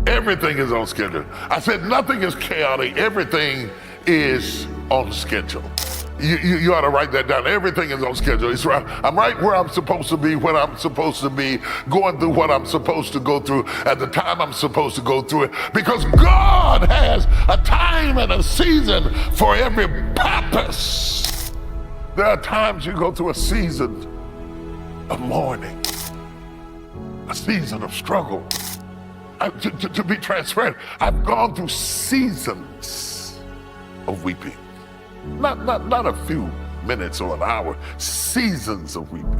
Everything is on schedule. I said nothing is chaotic. Everything is on schedule. You ought to write that down. Everything is on schedule. It's right. I'm right where I'm supposed to be, when I'm supposed to be, going through what I'm supposed to go through at the time I'm supposed to go through it. Because God has a time and a season for every purpose. There are times you go through a season of mourning, a season of struggle. To be transparent, I've gone through seasons of weeping. Not a few minutes or an hour, seasons of weeping.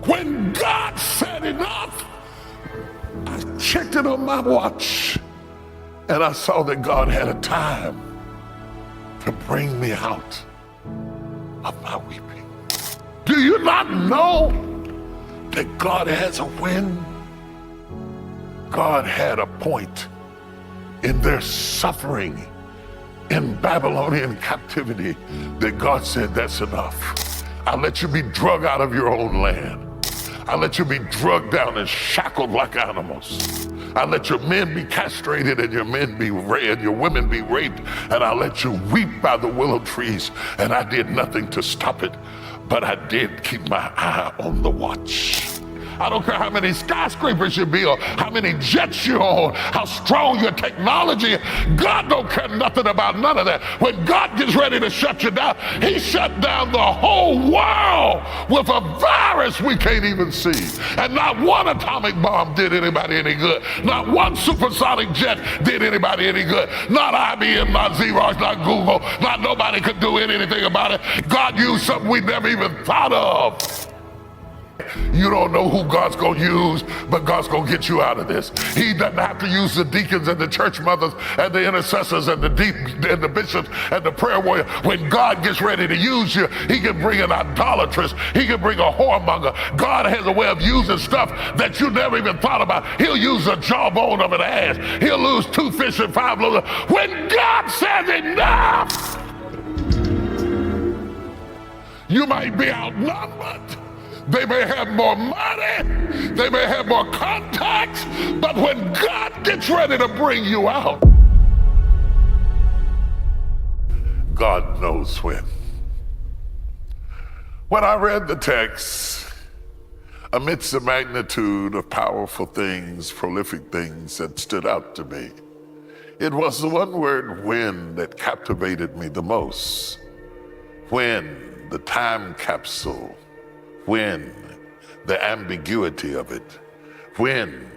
When God said enough, I checked it on my watch and I saw that God had a time to bring me out of my weeping. Do you not know that God has a when? God had a point in their suffering in Babylonian captivity that God said, that's enough. I'll let you be drug out of your own land. I'll let you be drugged down and shackled like animals. I'll let your men be castrated and your men be and your women be raped, and I'll let you weep by the willow trees. And I did nothing to stop it, but I did keep my eye on the watch. I don't care how many skyscrapers you build, how many jets you own, how strong your technology. God don't care nothing about none of that. When God gets ready to shut you down, he shut down the whole world with a virus we can't even see. And not one atomic bomb did anybody any good. Not one supersonic jet did anybody any good. Not IBM, not Xerox, not Google. Not nobody could do anything about it. God used something we never even thought of. You don't know who God's going to use, but God's going to get you out of this. He doesn't have to use the deacons and the church mothers and the intercessors and the bishops and the prayer warrior. When God gets ready to use you, he can bring an idolatress. He can bring a whoremonger. God has a way of using stuff that you never even thought about. He'll use a jawbone of an ass. He'll lose 2 fish and 5 loaves. When God says enough, you might be outnumbered. They may have more money, they may have more contacts, but when God gets ready to bring you out, God knows when. When I read the text, amidst the magnitude of powerful things, prolific things that stood out to me, it was the one word when that captivated me the most. When, the time capsule. When, the ambiguity of it. When,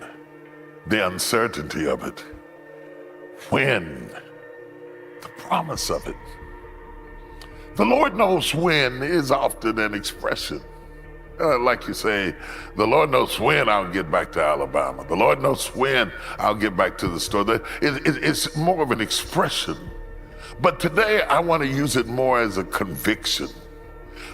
the uncertainty of it. When, the promise of it. The Lord knows when is often an expression. Like you say, the Lord knows when I'll get back to Alabama. The Lord knows when I'll get back to the store. It's more of an expression. But today I want to use it more as a conviction.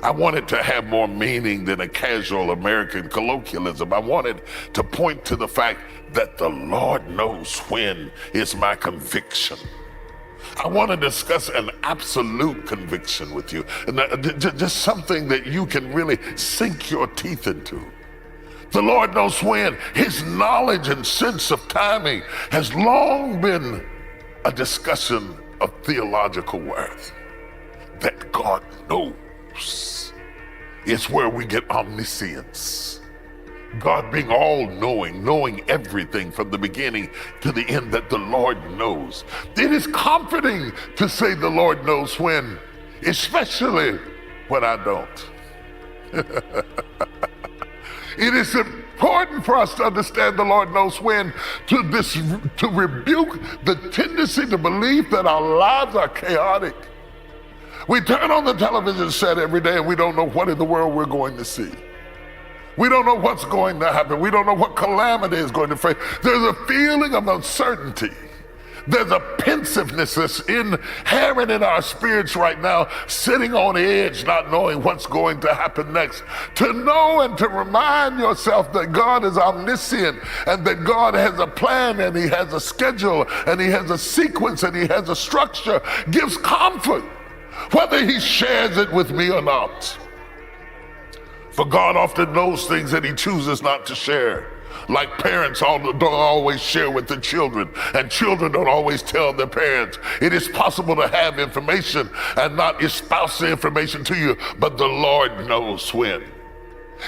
I want it to have more meaning than a casual American colloquialism. I want it to point to the fact that the Lord knows when is my conviction. I want to discuss an absolute conviction with you, just something that you can really sink your teeth into. The Lord knows when. His knowledge and sense of timing has long been a discussion of theological worth. That God knows. It's where we get omniscience. God being all-knowing, knowing everything from the beginning to the end, that the Lord knows. It is comforting to say the Lord knows when, especially when I don't. It is important for us to understand the Lord knows when, to rebuke the tendency to believe that our lives are chaotic. We turn on the television set every day and we don't know what in the world we're going to see. We don't know what's going to happen. We don't know what calamity is going to face. There's a feeling of uncertainty. There's a pensiveness that's inherent in our spirits right now, sitting on edge, not knowing what's going to happen next. To know and to remind yourself that God is omniscient and that God has a plan and he has a schedule and he has a sequence and he has a structure gives comfort, whether he shares it with me or not. For God often knows things that he chooses not to share. Like parents don't always share with the children, and children don't always tell their parents. It is possible to have information and not espouse the information to you, but the Lord knows when.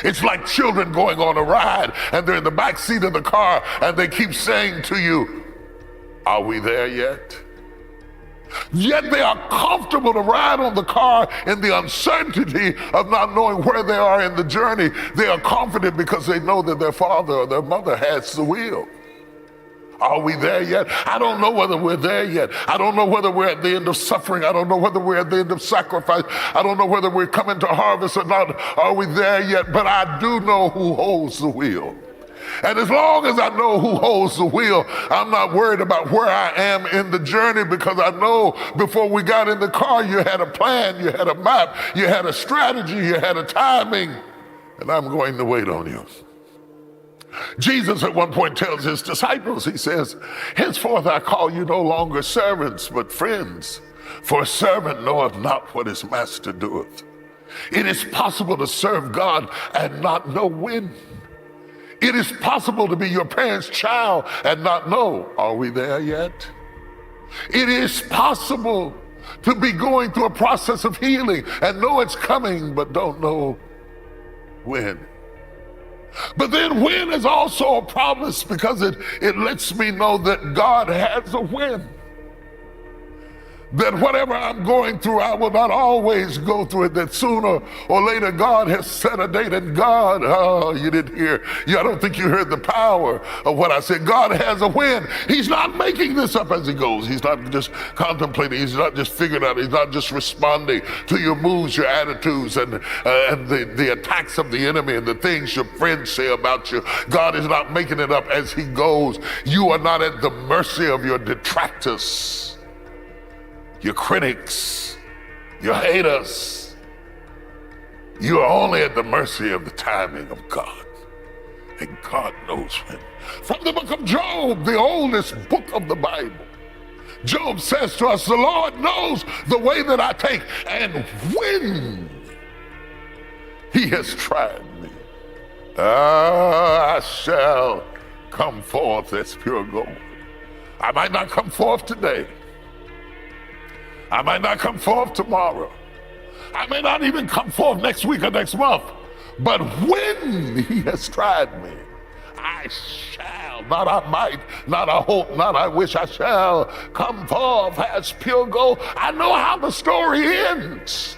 It's like children going on a ride and they're in the back seat of the car and they keep saying to you, "Are we there yet?" Yet they are comfortable to ride on the car in the uncertainty of not knowing where they are in the journey. They are confident because they know that their father or their mother has the wheel. Are we there yet? I don't know whether we're there yet. I don't know whether we're at the end of suffering. I don't know whether we're at the end of sacrifice. I don't know whether we're coming to harvest or not. Are we there yet? But I do know who holds the wheel. And as long as I know who holds the wheel, I'm not worried about where I am in the journey, because I know before we got in the car, you had a plan, you had a map, you had a strategy, you had a timing, and I'm going to wait on you. Jesus at one point tells his disciples, he says, "Henceforth I call you no longer servants, but friends, for a servant knoweth not what his master doeth." It is possible to serve God and not know when. It is possible to be your parents' child and not know, are we there yet? It is possible to be going through a process of healing and know it's coming, but don't know when. But then when is also a promise, because it lets me know that God has a when. That whatever I'm going through, I will not always go through it, that sooner or later God has set a date. And God, you didn't hear, I don't think you heard the power of what I said. God has a when. He's not making this up as he goes. He's not just contemplating. He's not just figuring out. He's not just responding to your moods, your attitudes, and the attacks of the enemy and the things your friends say about you. God is not making it up as he goes. You are not at the mercy of your detractors, your critics, your haters. You are only at the mercy of the timing of God. And God knows when. From the book of Job, the oldest book of the Bible, Job says to us, "The Lord knows the way that I take, and when he has tried me, I shall come forth as pure gold." I might not come forth today. I might not come forth tomorrow. I may not even come forth next week or next month. But when he has tried me, I shall, not I might, not I hope, not I wish, I shall come forth as pure gold. I know how the story ends.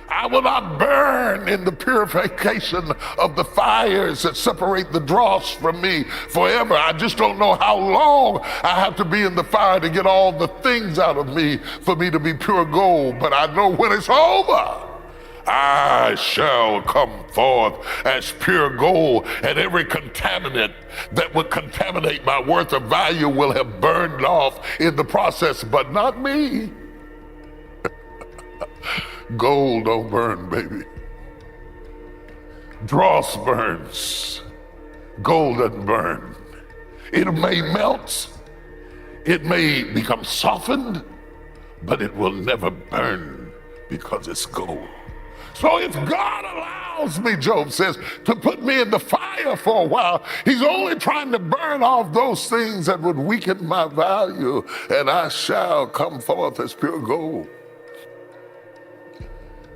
I will not burn in the purification of the fires that separate the dross from me forever. I just don't know how long I have to be in the fire to get all the things out of me for me to be pure gold. But I know when it's over, I shall come forth as pure gold, and every contaminant that would contaminate my worth of value will have burned off in the process, but not me. Gold don't burn, baby. Dross burns. Gold doesn't burn. It may melt. It may become softened, but it will never burn because it's gold. So if God allows me, Job says, to put me in the fire for a while, he's only trying to burn off those things that would weaken my value, and I shall come forth as pure gold.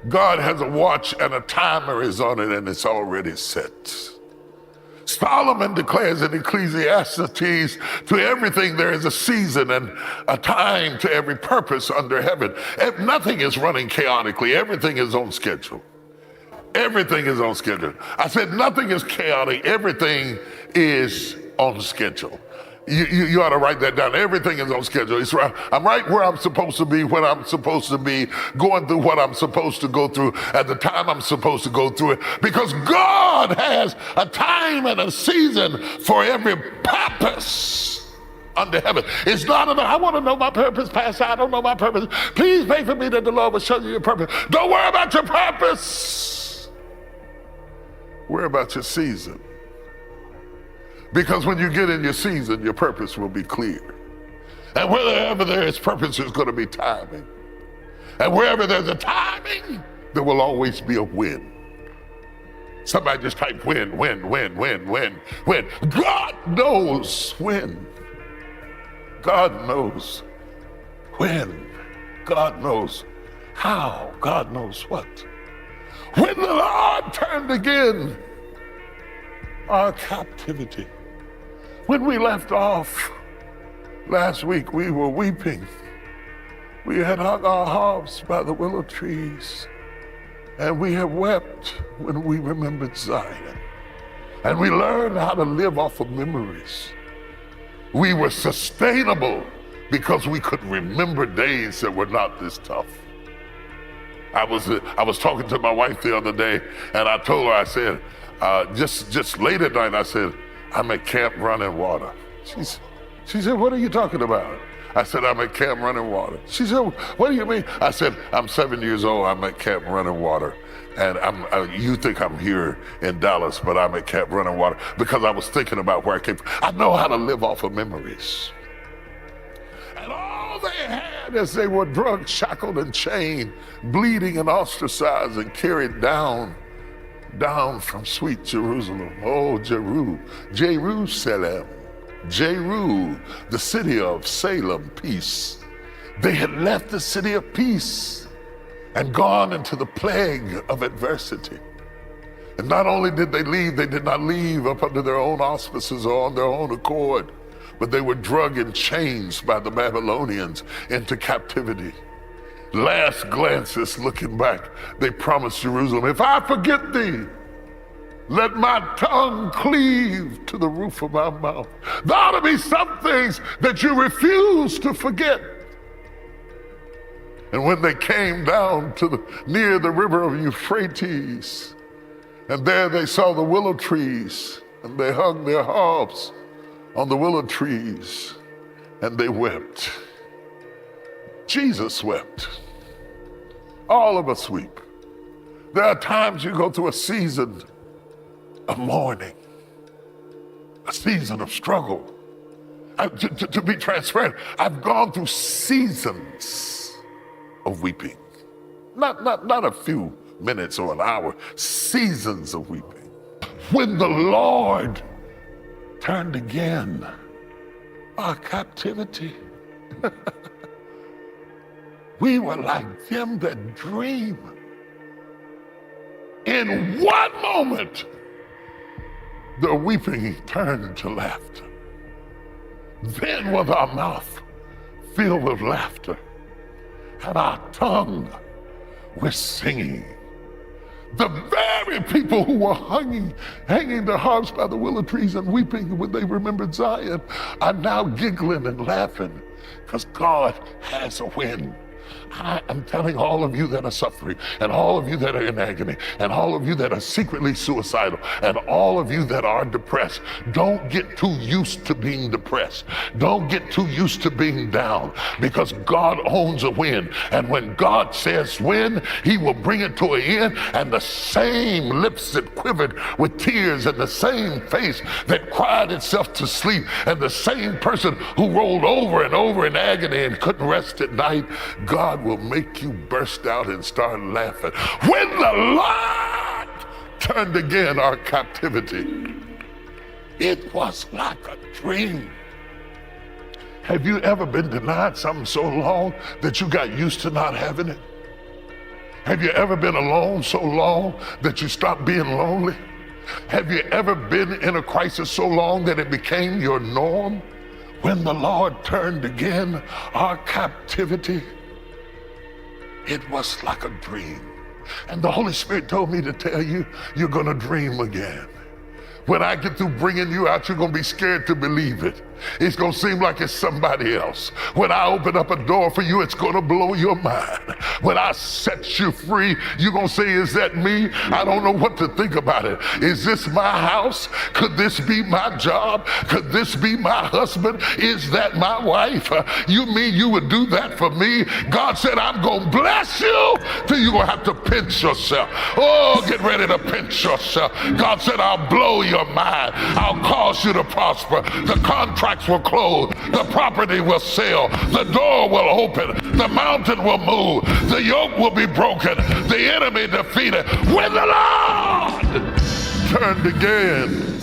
God has a watch and a timer is on it, and it's already set. Solomon declares in Ecclesiastes, to everything there is a season and a time to every purpose under heaven. Nothing is running chaotically. Everything is on schedule. Everything is on schedule. I said nothing is chaotic. Everything is on schedule. You ought to write that down. Everything is on schedule. I'm right where I'm supposed to be, when I'm supposed to be, going through what I'm supposed to go through at the time I'm supposed to go through it, because God has a time and a season for every purpose under heaven. It's not enough. I want to know my purpose, Pastor. I don't know my purpose. Please pray for me that the Lord will show you your purpose. Don't worry about your purpose. Worry about your season. Because when you get in your season, your purpose will be clear. And wherever there is purpose, there's going to be timing. And wherever there's a timing, there will always be a win. Somebody just type when. God knows when. God knows when. God knows how. God knows what. When the Lord turned again our captivity. When we left off last week, we were weeping. We had hung our harps by the willow trees, and we have wept when we remembered Zion. And we learned how to live off of memories. We were sustainable because we could remember days that were not this tough. I was talking to my wife the other day, and I told her, I said, just late at night, I said, I'm at Camp Running Water. She said, what are you talking about? I said, I'm at Camp Running Water. She said, what do you mean? I said, I'm 7 years old, I'm at Camp Running Water. And you think I'm here in Dallas, but I'm at Camp Running Water because I was thinking about where I came from. I know how to live off of memories. And all they had as they were drugged, shackled, and chained, bleeding and ostracized and carried down from sweet Jerusalem. Oh, Jerusalem, the city of Salem, peace. They had left the city of peace and gone into the plague of adversity. And not only did they leave, they did not leave up under their own auspices or on their own accord, but they were dragged in chains by the Babylonians into captivity. Last glances looking back, they promised Jerusalem, if I forget thee, let my tongue cleave to the roof of my mouth. There ought to be some things that you refuse to forget. And when they came down to near the river of Euphrates, and there they saw the willow trees, and they hung their harps on the willow trees, and they wept. Jesus wept. All of us weep. There are times you go through a season of mourning, a season of struggle. To be transparent, I've gone through seasons of weeping. Not a few minutes or an hour, seasons of weeping. When the Lord turned again our captivity, we were like them that dream. In one moment, the weeping turned to laughter. Then was our mouth filled with laughter, and our tongue was singing. The very people who were hanging their harps by the willow trees and weeping when they remembered Zion are now giggling and laughing because God has a win. I am telling all of you that are suffering, and all of you that are in agony, and all of you that are secretly suicidal, and all of you that are depressed, don't get too used to being depressed. Don't get too used to being down, because God owns a win. And when God says win, he will bring it to an end, and the same lips that quivered with tears, and the same face that cried itself to sleep, and the same person who rolled over and over in agony and couldn't rest at night, God will make you burst out and start laughing. When the Lord turned again our captivity, it was like a dream. Have you ever been denied something so long that you got used to not having it? Have you ever been alone so long that you stopped being lonely? Have you ever been in a crisis so long that it became your norm? When the Lord turned again our captivity, it was like a dream. And the Holy Spirit told me to tell you, you're gonna dream again. When I get through bringing you out, you're gonna be scared to believe it. It's gonna seem like it's somebody else. When I open up a door for you, it's gonna blow your mind. When I set you free, you're gonna say, is that me? I don't know what to think about it. Is this my house? Could this be my job? Could this be my husband? Is that my wife? You mean you would do that for me? God said, I'm gonna bless you till you're gonna have to pinch yourself. Oh, get ready to pinch yourself. God said, I'll blow your mind. I'll cause you to prosper. The contracts will close. The property will sell. The door will open. The mountain will move. The yoke will be broken. The enemy defeated. When the Lord turned again.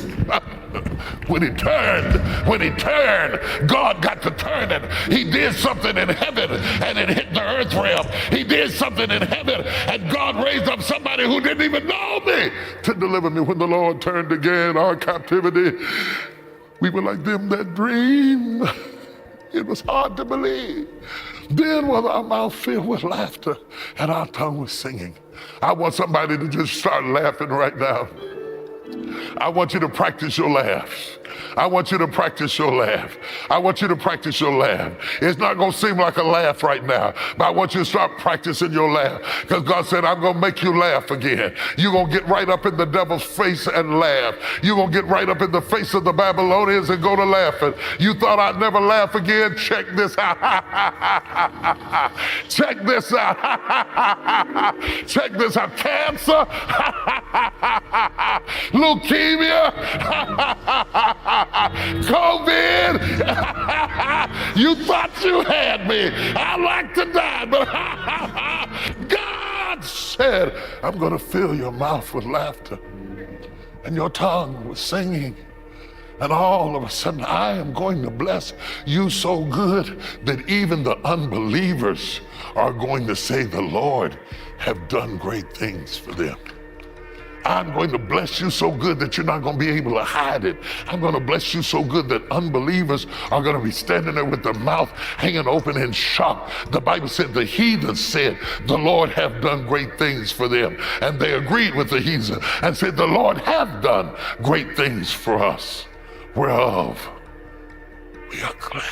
When he turned, God got to turning. He did something in heaven and it hit the earth realm. He did something in heaven and God raised up somebody who didn't even know me to deliver me. When the Lord turned again our captivity, we were like them that dream. It was hard to believe. Then was our mouth filled with laughter and our tongue was singing. I want somebody to just start laughing right now. I want you to practice your laughs. I want you to practice your laugh. I want you to practice your laugh. It's not going to seem like a laugh right now, but I want you to start practicing your laugh because God said, I'm going to make you laugh again. You're going to get right up in the devil's face and laugh. You're going to get right up in the face of the Babylonians and go to laughing. You thought I'd never laugh again? Check this out. Check this out. Check this out. Cancer. Leukemia. COVID. You thought you had me. I like to die, but God said, I'm going to fill your mouth with laughter and your tongue with singing. And all of a sudden, I am going to bless you so good that even the unbelievers are going to say, the Lord have done great things for them. I'm going to bless you so good that you're not going to be able to hide it. I'm going to bless you so good that unbelievers are going to be standing there with their mouth hanging open in shock. The Bible said the heathen said, the Lord have done great things for them. And they agreed with the heathen and said, the Lord have done great things for us, whereof we are glad.